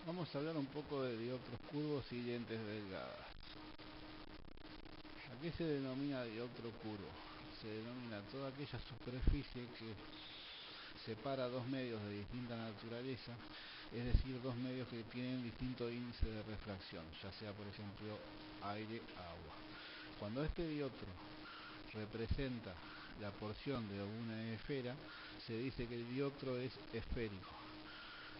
Vamos a hablar un poco de dioptros curvos y lentes delgadas. ¿A qué se denomina dioptro curvo? Se denomina toda aquella superficie que separa dos medios de distinta naturaleza, es decir, dos medios que tienen distinto índice de refracción, ya sea por ejemplo aire, agua. Cuando este dioptro representa la porción de una esfera, se dice que el dioptro es esférico.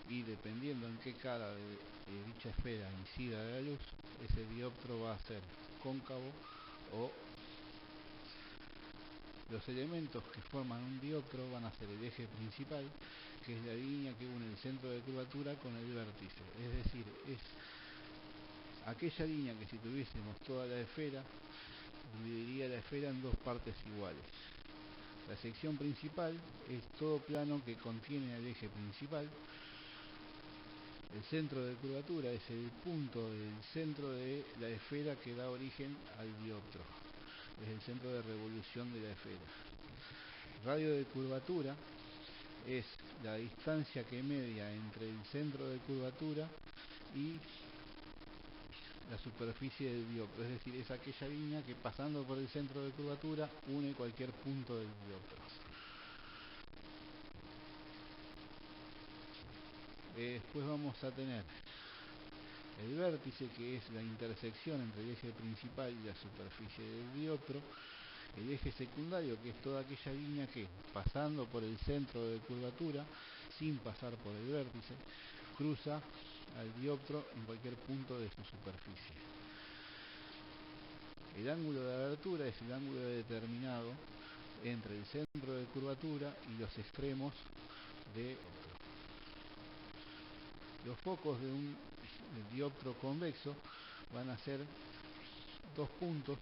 Y dependiendo en qué cara de dicha esfera incida la luz, ese dioptro va a ser cóncavo o los elementos que forman un dioptro van a ser el eje principal, que es la línea que une el centro de curvatura con el vértice, es decir, es aquella línea que si tuviésemos toda la esfera, dividiría la esfera en dos partes iguales. La sección principal es todo plano que contiene al eje principal. El centro de curvatura es el punto del centro de la esfera que da origen al dioptro. Es el centro de revolución de la esfera. Radio de curvatura es la distancia que media entre el centro de curvatura y la superficie del dioptro. Es decir, es aquella línea que pasando por el centro de curvatura une cualquier punto del dioptro. Después vamos a tener el vértice, que es la intersección entre el eje principal y la superficie del dioptro. El eje secundario, que es toda aquella línea que, pasando por el centro de curvatura, sin pasar por el vértice, cruza al dioptro en cualquier punto de su superficie. El ángulo de abertura es el ángulo determinado entre el centro de curvatura y los extremos de los focos de un dioptro convexo van a ser dos puntos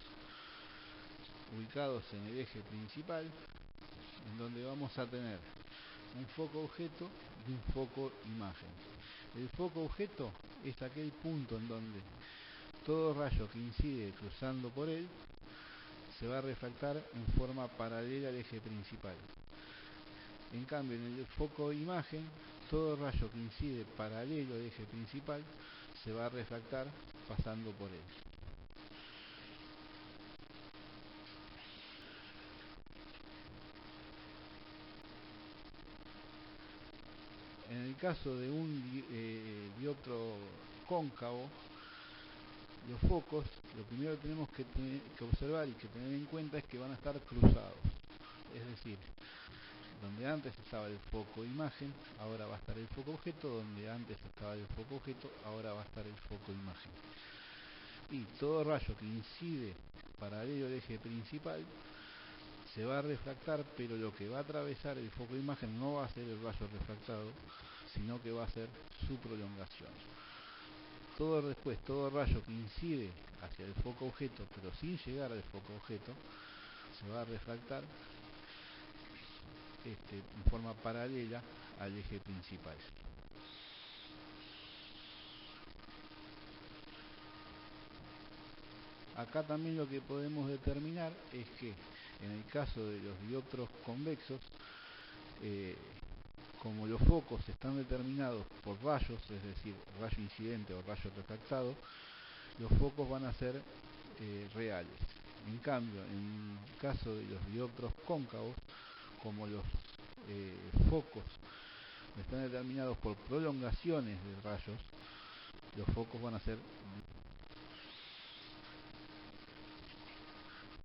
ubicados en el eje principal, en donde vamos a tener un foco objeto y un foco imagen. El foco objeto es aquel punto en donde todo rayo que incide cruzando por él se va a refractar en forma paralela al eje principal. En cambio, en el foco imagen, todo rayo que incide paralelo al eje principal se va a refractar pasando por él. En el caso de un dioptro cóncavo, los focos, lo primero que tenemos que observar y que tener en cuenta es que van a estar cruzados. Es decir, donde antes estaba el foco imagen, ahora va a estar el foco objeto, donde antes estaba el foco objeto, ahora va a estar el foco imagen. Y todo rayo que incide paralelo al eje principal se va a refractar, pero lo que va a atravesar el foco imagen no va a ser el rayo refractado, sino que va a ser su prolongación. Todo rayo que incide hacia el foco objeto, pero sin llegar al foco objeto, se va a refractar en forma paralela al eje principal. Acá también lo que podemos determinar es que en el caso de los dioptros convexos, como los focos están determinados por rayos, es decir, rayo incidente o rayo refractado, los focos van a ser reales. En cambio, en el caso de los dioptros cóncavos, como los focos están determinados por prolongaciones de rayos, los focos van a ser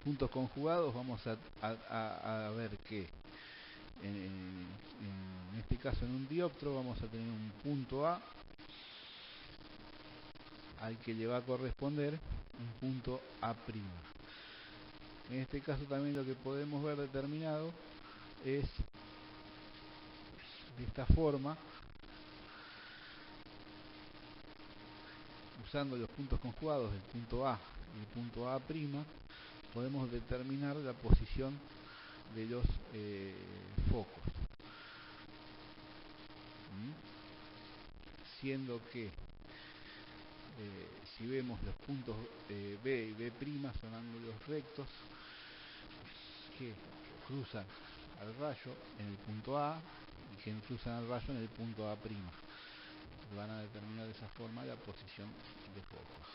puntos conjugados. Vamos a ver que en este caso en un dioptro vamos a tener un punto A al que le va a corresponder un punto A'. En este caso también lo que podemos ver determinado es de esta forma, usando los puntos conjugados del punto A y el punto A', podemos determinar la posición de los focos, siendo que si vemos los puntos B y B' son ángulos rectos que cruzan al rayo en el punto A y que cruzan al rayo en el punto A'. van a determinar de esa forma la posición de focos.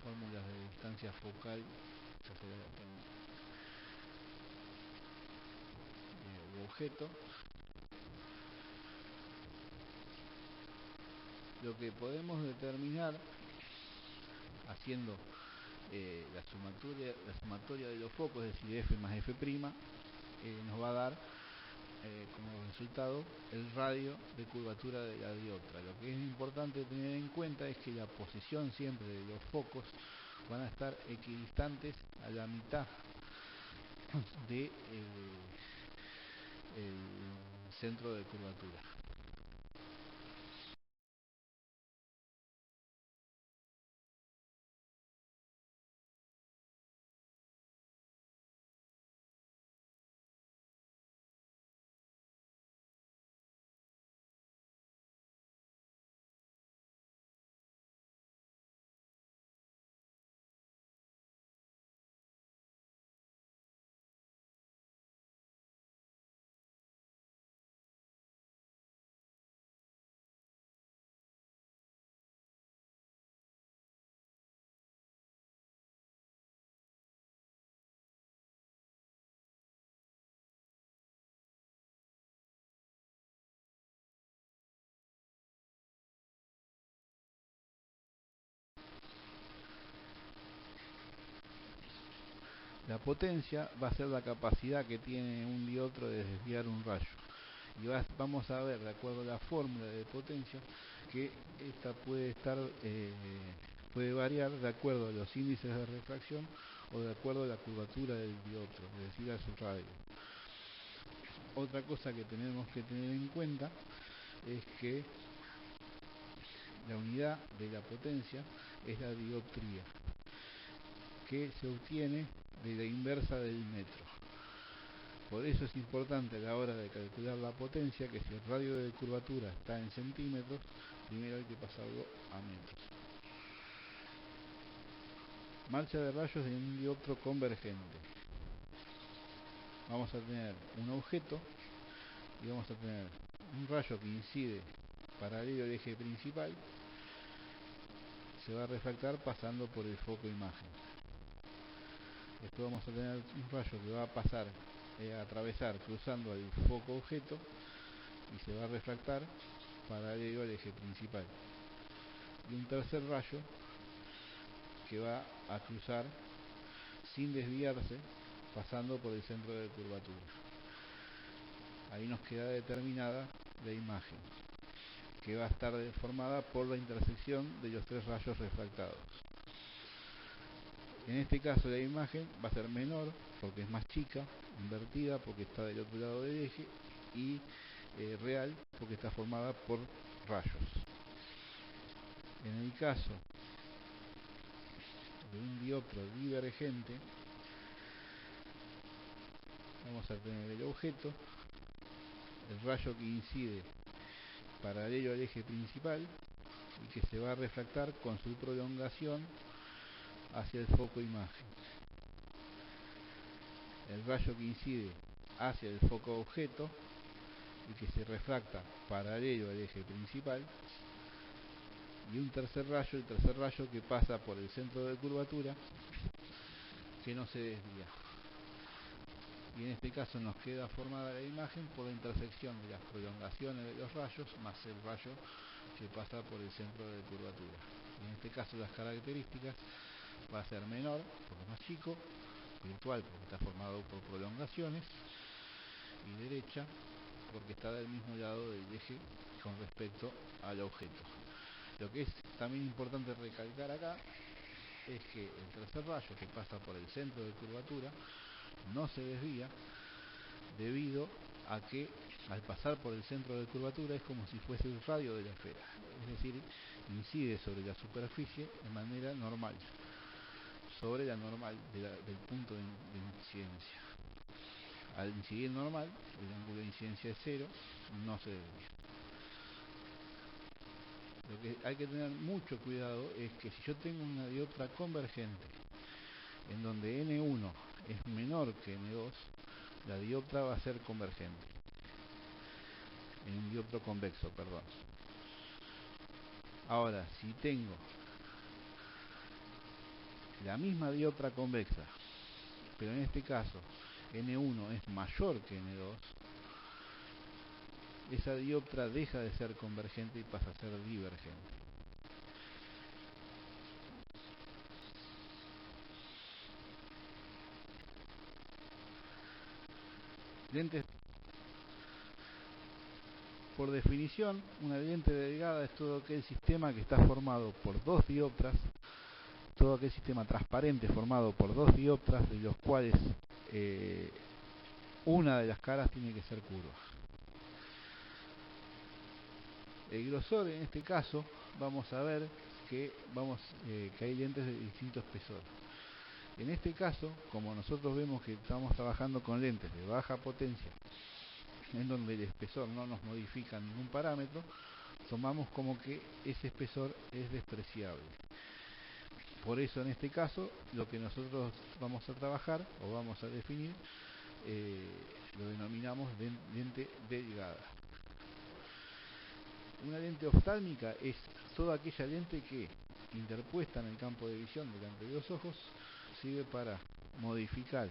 Fórmulas de distancia focal de objeto. Lo que podemos determinar haciendo la sumatoria de los focos, es decir, F más F', nos va a dar como resultado el radio de curvatura de la dioptra. Lo que es importante tener en cuenta es que la posición siempre de los focos van a estar equidistantes a la mitad de el centro de curvatura. La potencia va a ser la capacidad que tiene un dioptro de desviar un rayo. Y vamos a ver, de acuerdo a la fórmula de potencia, que esta puede variar de acuerdo a los índices de refracción o de acuerdo a la curvatura del dioptro, es decir, a su radio. Otra cosa que tenemos que tener en cuenta es que la unidad de la potencia es la dioptría, que se obtiene de la inversa del metro. Por eso es importante a la hora de calcular la potencia que si el radio de curvatura está en centímetros, primero hay que pasarlo a metros. Marcha de rayos de un dioptro convergente. Vamos a tener un objeto y vamos a tener un rayo que incide paralelo al eje principal, se va a refractar pasando por el foco imagen. Después vamos a tener un rayo que va a pasar a atravesar cruzando el foco objeto y se va a refractar paralelo al eje principal. Y un tercer rayo que va a cruzar sin desviarse pasando por el centro de curvatura. Ahí nos queda determinada la imagen, que va a estar formada por la intersección de los tres rayos refractados. En este caso la imagen va a ser menor porque es más chica, invertida porque está del otro lado del eje y real porque está formada por rayos. En el caso de un dioptro divergente, vamos a tener el objeto, el rayo que incide paralelo al eje principal y que se va a refractar con su prolongación hacia el foco imagen. El rayo que incide hacia el foco objeto y que se refracta paralelo al eje principal, y un tercer rayo, el tercer rayo que pasa por el centro de curvatura, que no se desvía. Y en este caso nos queda formada la imagen por la intersección de las prolongaciones de los rayos más el rayo que pasa por el centro de curvatura. Y en este caso las características va a ser menor porque es más chico, virtual porque está formado por prolongaciones y derecha porque está del mismo lado del eje con respecto al objeto. Lo que es también importante recalcar acá es que el tercer rayo que pasa por el centro de curvatura no se desvía debido a que al pasar por el centro de curvatura es como si fuese el radio de la esfera, es decir, incide sobre la superficie de manera normal, sobre la normal del punto de incidencia. Al incidir normal, el ángulo de incidencia es cero, no se desvía. Lo que hay que tener mucho cuidado es que si yo tengo una dioptra convergente en donde N1 es menor que N2, la dioptra va a ser convergente. En un dioptro convexo, perdón. Ahora, si tengo la misma dioptra convexa, pero en este caso N1 es mayor que N2, esa dioptra deja de ser convergente y pasa a ser divergente. Lentes. Por definición, una lente delgada es todo aquel sistema que está formado por dos dioptras, todo aquel sistema transparente formado por dos dioptras, de los cuales una de las caras tiene que ser curva. El grosor, en este caso, vamos a ver que hay lentes de distinto espesor. En este caso, como nosotros vemos que estamos trabajando con lentes de baja potencia, en donde el espesor no nos modifica ningún parámetro, tomamos como que ese espesor es despreciable. Por eso en este caso lo que nosotros vamos a trabajar o vamos a definir lo denominamos lente delgada. Una lente oftálmica es toda aquella lente que, interpuesta en el campo de visión delante de los ojos, sirve para modificar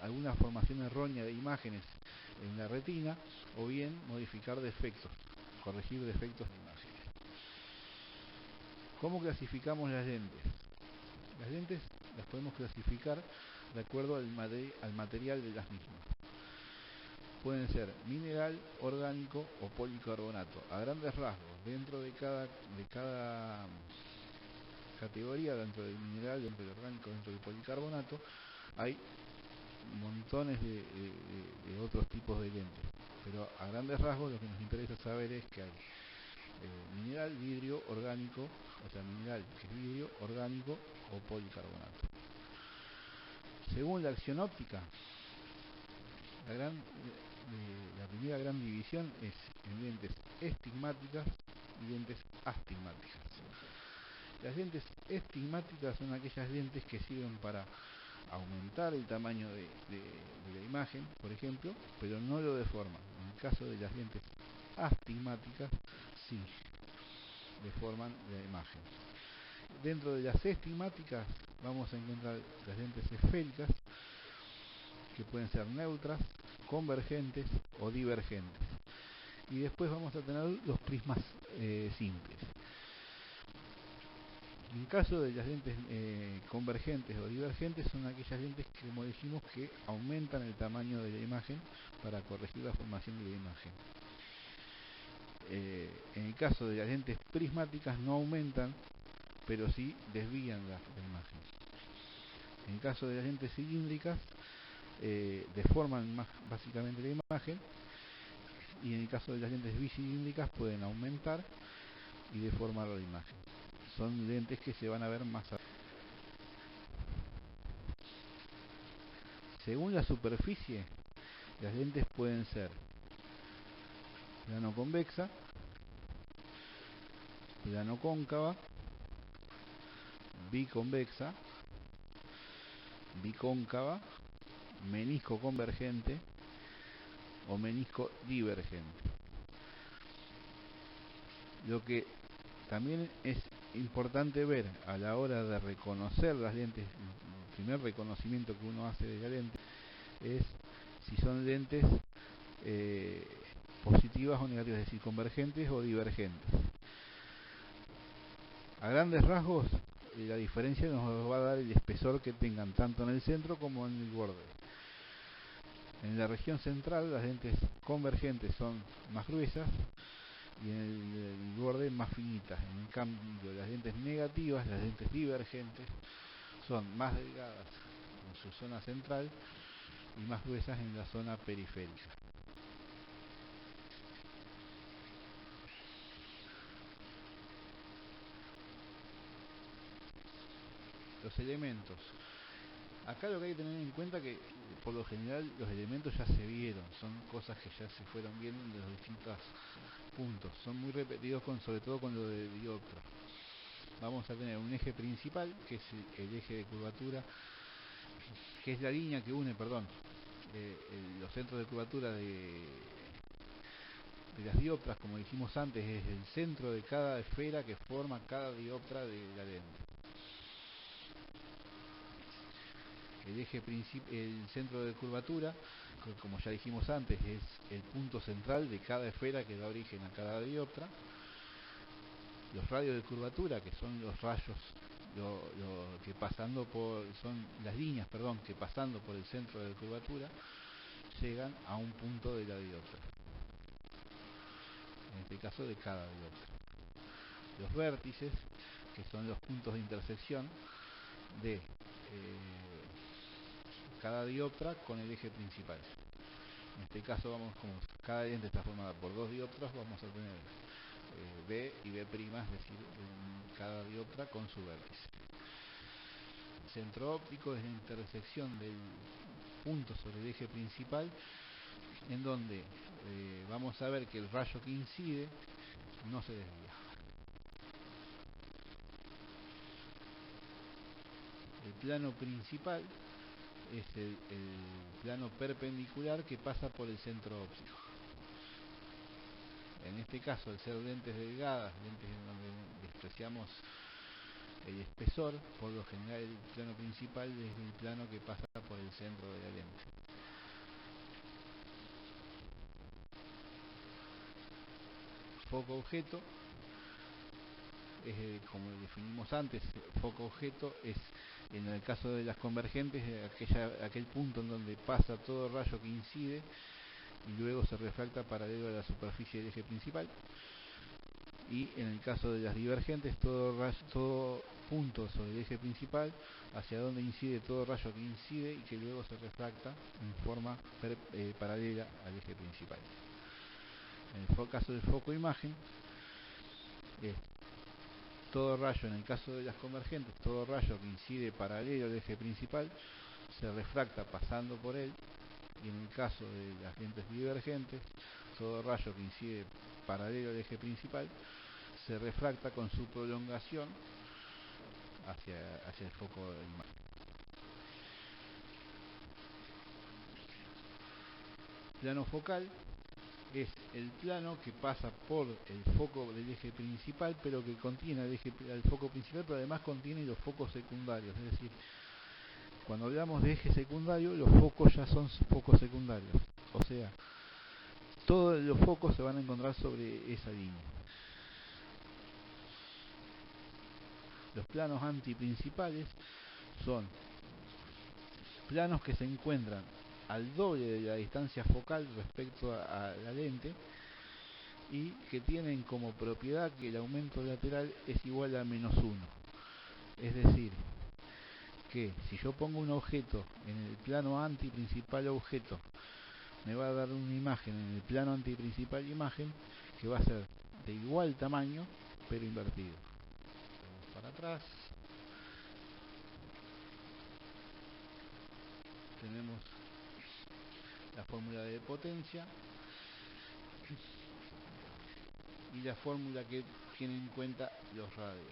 alguna formación errónea de imágenes en la retina, o bien modificar defectos, corregir defectos de imágenes. ¿Cómo clasificamos las lentes? Las lentes las podemos clasificar de acuerdo al material de las mismas. Pueden ser mineral, orgánico o policarbonato. A grandes rasgos, dentro de cada categoría, dentro del mineral, dentro del orgánico, dentro del policarbonato, hay montones de otros tipos de lentes. Pero a grandes rasgos lo que nos interesa saber es que hay mineral, vidrio, orgánico, o sea, mineral que es vidrio, orgánico o policarbonato. Según la acción óptica, la primera gran división es en lentes estigmáticas y lentes astigmáticas. Las lentes estigmáticas son aquellas lentes que sirven para aumentar el tamaño de la imagen, por ejemplo, pero no lo deforman. En el caso de las lentes astigmáticas, sí, deforman la imagen. Dentro de las estigmáticas vamos a encontrar las lentes esféricas, que pueden ser neutras, convergentes o divergentes. Y después vamos a tener los prismas simples. En caso de las lentes convergentes o divergentes, son aquellas lentes que, como dijimos, que aumentan el tamaño de la imagen para corregir la formación de la imagen. En el caso de las lentes prismáticas no aumentan, pero sí desvían la imagen. En el caso de las lentes cilíndricas, deforman básicamente la imagen, y en el caso de las lentes bicilíndricas pueden aumentar y deformar la imagen. Son lentes que se van a ver más adelante. Según la superficie, las lentes pueden ser plano convexa, plano cóncava, biconvexa, bicóncava, menisco convergente o menisco divergente. Lo que también es importante ver a la hora de reconocer las lentes, el primer reconocimiento que uno hace de la lente es si son lentes positivas o negativas, es decir, convergentes o divergentes. A grandes rasgos, la diferencia nos va a dar el espesor que tengan tanto en el centro como en el borde. En la región central las lentes convergentes son más gruesas y en el borde más finitas. En cambio, las lentes negativas, las lentes divergentes, son más delgadas en su zona central y más gruesas en la zona periférica. Los elementos. Acá lo que hay que tener en cuenta es que por lo general los elementos ya se vieron, son cosas que ya se fueron viendo en los distintos puntos, son muy repetidos sobre todo con lo de dioptro. Vamos a tener un eje principal, que es el eje de curvatura, que es la línea que une, los centros de curvatura de las dioptras, como dijimos antes, es el centro de cada esfera que forma cada dioptra de la lente. El centro de curvatura, como ya dijimos antes, es el punto central de cada esfera que da origen a cada dioptra. Los radios de curvatura, que son los rayos que pasando por, son las líneas, que pasando por el centro de curvatura llegan a un punto de la dioptra, en este caso de cada dioptra. Los vértices, que son los puntos de intersección de cada dioptra con el eje principal. En este caso, como cada lente está formada por dos dioptras, vamos a tener B y B', es decir, cada dioptra con su vértice. El centro óptico es la intersección del punto sobre el eje principal, en donde vamos a ver que el rayo que incide no se desvía. El plano principal es el plano perpendicular que pasa por el centro óptico. En este caso, al ser lentes delgadas, lentes en donde despreciamos el espesor, por lo general el plano principal es el plano que pasa por el centro de la lente. Foco objeto, como definimos antes, foco objeto es, en el caso de las convergentes, aquel punto en donde pasa todo rayo que incide y luego se refracta paralelo a la superficie del eje principal. Y en el caso de las divergentes, todo punto sobre el eje principal hacia donde incide todo rayo que incide y que luego se refracta en forma paralela al eje principal. En el caso del foco imagen, todo rayo, en el caso de las convergentes, todo rayo que incide paralelo al eje principal se refracta pasando por él, y en el caso de las lentes divergentes, todo rayo que incide paralelo al eje principal se refracta con su prolongación hacia el foco de imagen. Plano focal es el plano que pasa por el foco del eje principal, pero que contiene el foco principal, pero además contiene los focos secundarios. Es decir, cuando hablamos de eje secundario, los focos ya son focos secundarios. O sea, todos los focos se van a encontrar sobre esa línea. Los planos antiprincipales son planos que se encuentran al doble de la distancia focal respecto a la lente y que tienen como propiedad que el aumento lateral es igual a -1. Es decir, que si yo pongo un objeto en el plano antiprincipal objeto, me va a dar una imagen en el plano antiprincipal imagen que va a ser de igual tamaño pero invertido. Vamos para atrás. Tenemos la fórmula de potencia y la fórmula que tiene en cuenta los radios.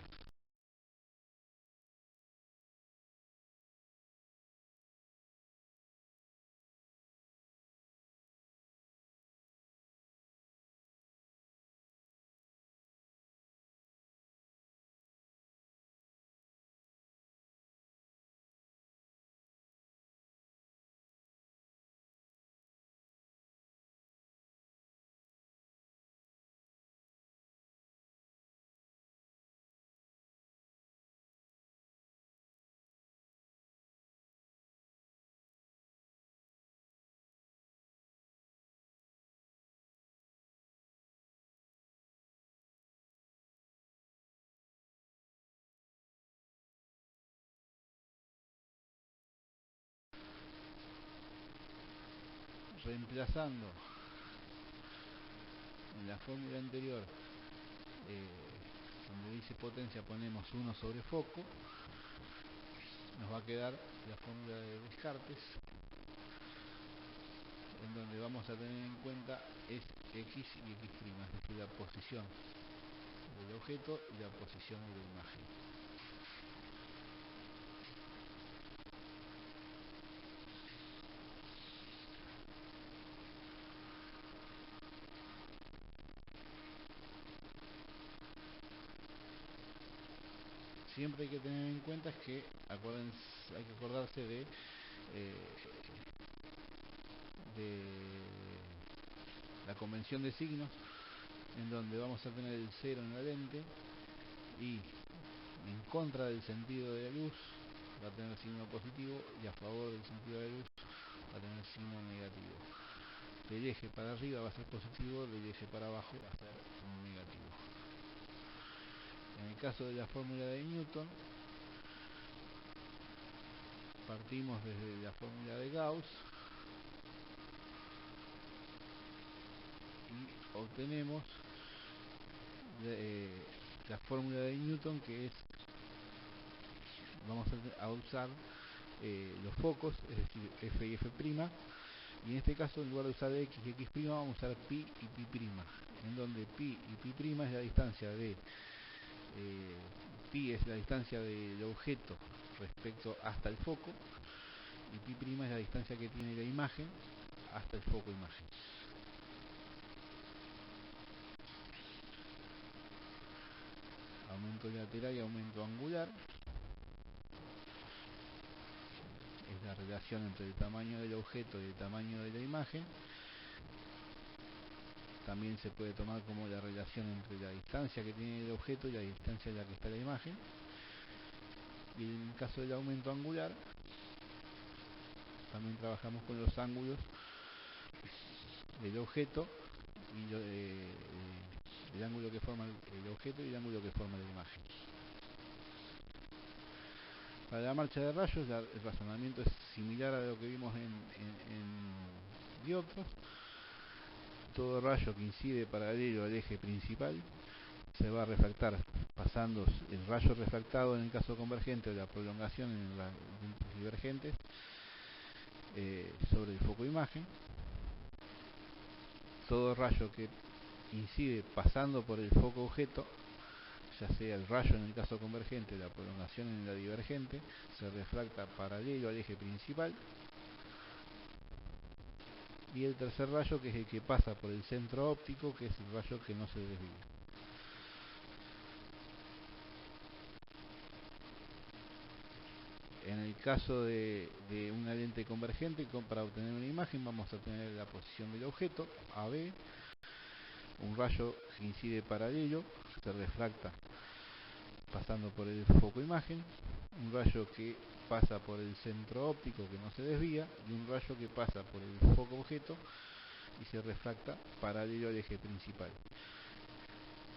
Reemplazando en la fórmula anterior, donde dice potencia ponemos 1 sobre foco, nos va a quedar la fórmula de Descartes, en donde vamos a tener en cuenta es X y X', es decir, la posición del objeto y la posición de la imagen. Siempre hay que tener en cuenta es que hay que acordarse de la convención de signos, en donde vamos a tener el 0 en la lente y en contra del sentido de la luz va a tener signo positivo y a favor del sentido de la luz va a tener signo negativo. Del eje para arriba va a ser positivo, del eje para abajo va a ser negativo. En el caso de la fórmula de Newton, partimos desde la fórmula de Gauss y obtenemos la fórmula de Newton, que es, vamos a usar los focos, es decir, F y F', y en este caso en lugar de usar X y X', vamos a usar pi y pi', en donde pi y pi' es la distancia de pi es la distancia del objeto respecto hasta el foco, y pi' es la distancia que tiene la imagen hasta el foco imagen. Aumento lateral y aumento angular es la relación entre el tamaño del objeto y el tamaño de la imagen. También se puede tomar como la relación entre la distancia que tiene el objeto y la distancia en la que está la imagen. Y en el caso del aumento angular, también trabajamos con los ángulos del objeto y el ángulo que forma el objeto y el ángulo que forma la imagen. Para la marcha de rayos, el razonamiento es similar a lo que vimos en dioptros. Todo rayo que incide paralelo al eje principal se va a refractar pasando el rayo refractado en el caso convergente o la prolongación en las divergentes sobre el foco imagen. Todo rayo que incide pasando por el foco objeto, ya sea el rayo en el caso convergente o la prolongación en la divergente, se refracta paralelo al eje principal. Y el tercer rayo, que es el que pasa por el centro óptico, que es el rayo que no se desvía. En el caso de una lente convergente, para obtener una imagen vamos a tener la posición del objeto, AB, un rayo que incide paralelo, se refracta pasando por el foco imagen, un rayo que pasa por el centro óptico que no se desvía, y un rayo que pasa por el foco objeto y se refracta paralelo al eje principal.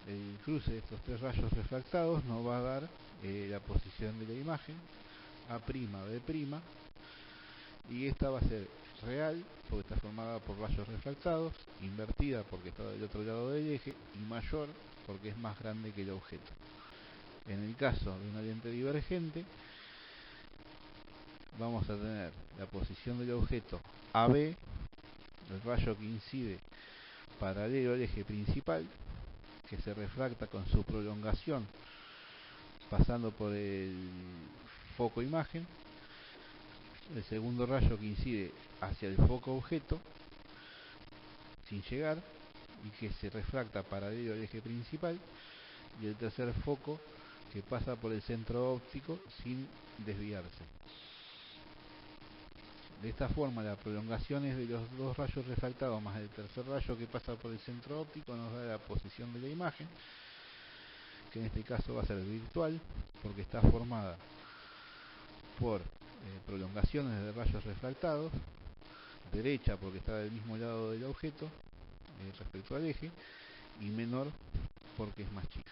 El cruce de estos tres rayos refractados nos va a dar la posición de la imagen, A', B', y esta va a ser real porque está formada por rayos refractados, invertida porque está del otro lado del eje, y mayor porque es más grande que el objeto. En el caso de una lente divergente, vamos a tener la posición del objeto AB, el rayo que incide paralelo al eje principal, que se refracta con su prolongación pasando por el foco imagen. El segundo rayo que incide hacia el foco objeto sin llegar y que se refracta paralelo al eje principal, y el tercer foco que pasa por el centro óptico sin desviarse. De esta forma, las prolongaciones de los dos rayos refractados más el tercer rayo que pasa por el centro óptico nos da la posición de la imagen, que en este caso va a ser virtual porque está formada por prolongaciones de rayos refractados, derecha porque está del mismo lado del objeto respecto al eje, y menor porque es más chica.